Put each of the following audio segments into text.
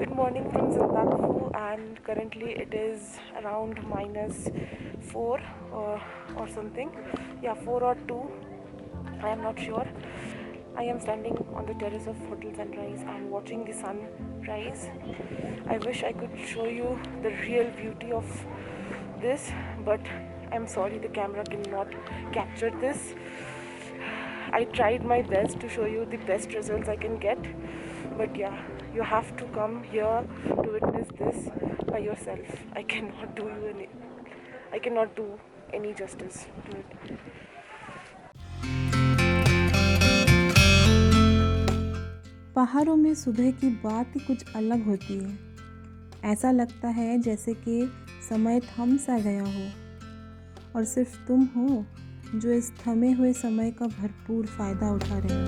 Good morning from Zimbabwe, and currently it is around -4 or something. Yeah, 4 or 2. I am not sure. I am standing on the terrace of Hotel Sunrise and watching the sun rise. I wish I could show you the real beauty of this, but I'm sorry the camera cannot capture this. I tried my best to show you the best results I can get, but yeah, you have to come here to witness this by yourself. I cannot do any justice to it. पहाड़ों में सुबह की बात ही कुछ अलग होती है। ऐसा लगता है जैसे कि समय थम सा गया हो और सिर्फ तुम हो जो इस थमे हुए समय का भरपूर फ़ायदा उठा रहे हो।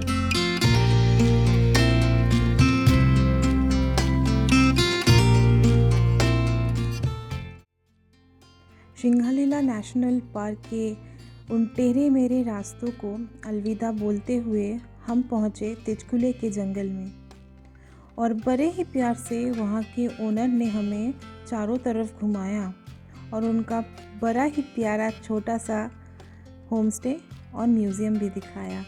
सिंघालीला नेशनल पार्क के उन टेढ़े मेढ़े रास्तों को अलविदा बोलते हुए हम पहुँचे तिचकुले के जंगल में, और बड़े ही प्यार से वहाँ के ओनर ने हमें चारों तरफ घुमाया और उनका बड़ा ही प्यारा छोटा सा होम स्टे और म्यूज़ियम भी दिखाया।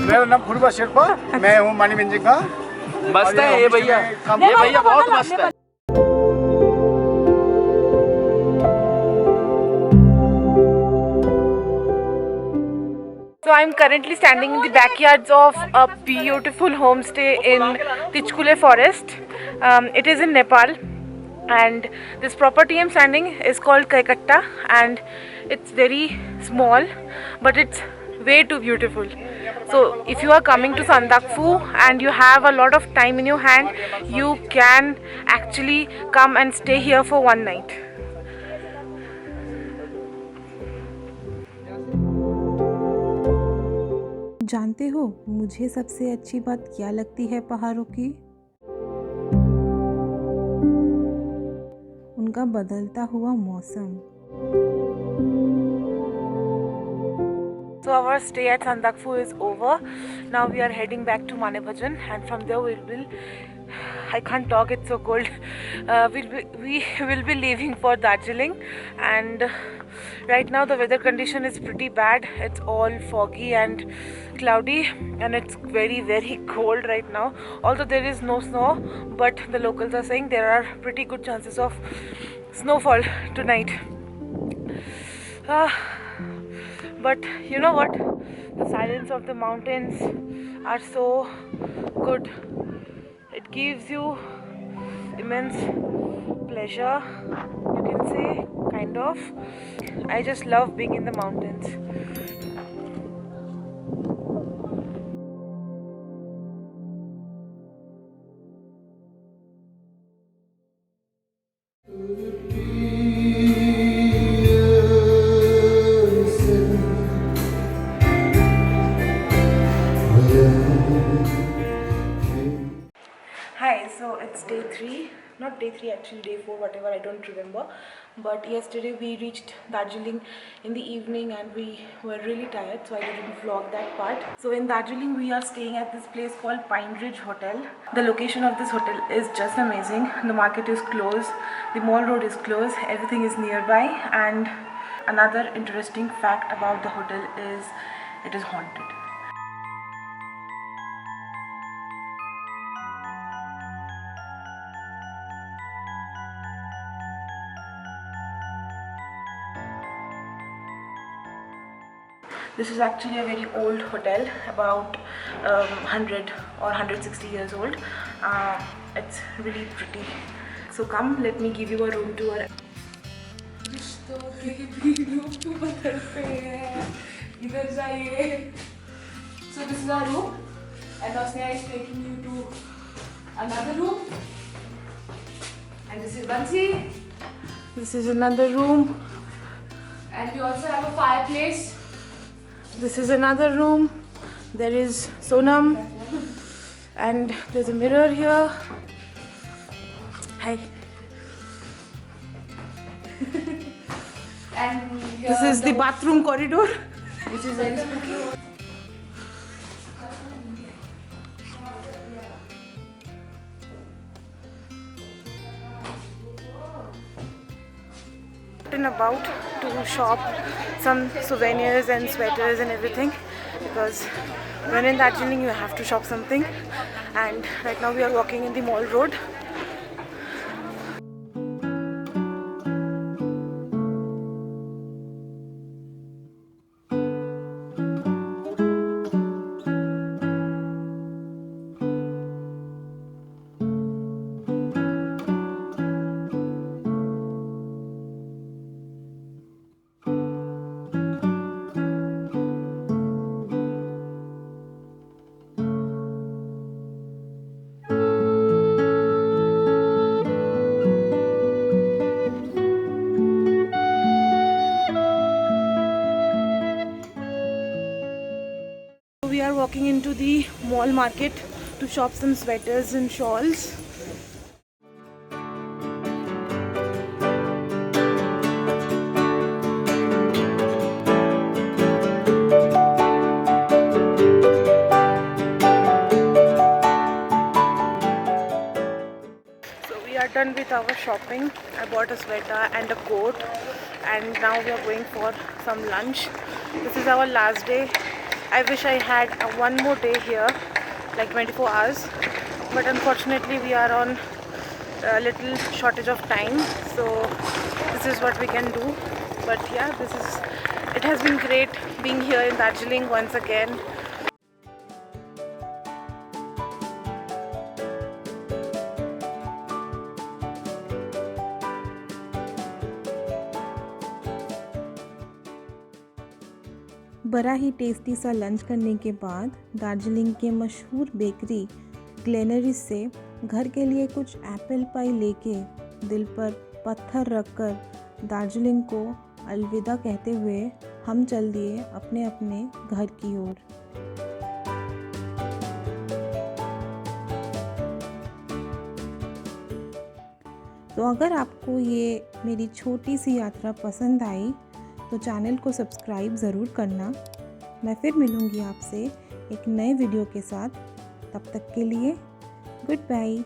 मेरा नाम फुरबा शेरपा, मैं हूँ मानीमेंजिंग का। मस्त है ये भैया, बहुत मस्त है। So I'm currently standing in the backyards of a beautiful homestay in Tichkule forest. It is in Nepal, and this property I'm standing is called Kaikatta, and it's very small, but it's way too beautiful. So if you are coming to Sandakphu and you have a lot of time in your hand, you can actually come and stay here for one night. जानते हो मुझे सबसे अच्छी बात क्या लगती है पहाड़ों की? उनका बदलता हुआ मौसम। So our stay at Sandakphu is over. Now we are heading back to Manebhajan, and from there we will. I can't talk, it's so cold. We will be leaving for Darjeeling, and right now the weather condition is pretty bad. It's all foggy and cloudy, and it's very, very cold right now. Although there is no snow, but the locals are saying there are pretty good chances of snowfall tonight. But you know what? The silence of the mountains are so good. It gives you immense pleasure, you can say, kind of. I just love being in the mountains. Hi, so it's day 3, not day 3 actually, day 4, whatever, I don't remember. But yesterday we reached Darjeeling in the evening and we were really tired, so I didn't vlog that part. So in Darjeeling we are staying at this place called Pine Ridge Hotel. The location of this hotel is just amazing. The market is closed, the mall road is closed, everything is nearby. And another interesting fact about the hotel is it is haunted. This is actually a very old hotel, about 100 or 160 years old. It's really pretty. So come, let me give you a room tour. So this is our room, and Osnia is taking you to another room. And this is Bansi. This is another room. And we also have a fireplace. This is another room. There is Sonam. And there's a mirror here. Hi. And This is the bathroom corridor, which is very spooky. About to shop some souvenirs and sweaters and everything, because when in Darjeeling you have to shop something. And right now we are walking in the mall road. We are walking into the mall market to shop some sweaters and shawls. So we are done with our shopping. I bought a sweater and a coat, and now we are going for some lunch. This is our last day. I wish I had one more day here, like 24 hours, but unfortunately we are on a little shortage of time, so this is what we can do. But yeah, it has been great being here in Darjeeling once again. बड़ा ही tasty सा lunch करने के बाद दार्जिलिंग के मशहूर bakery Glenary's से घर के लिए कुछ एप्पल पाई लेके दिल पर पत्थर रखकर दार्जिलिंग को अलविदा कहते हुए हम चल दिए अपने अपने घर की ओर। तो अगर आपको ये मेरी छोटी सी यात्रा पसंद आई तो चैनल को सब्सक्राइब ज़रूर करना। मैं फिर मिलूँगी आपसे एक नए वीडियो के साथ। तब तक के लिए गुड बाय।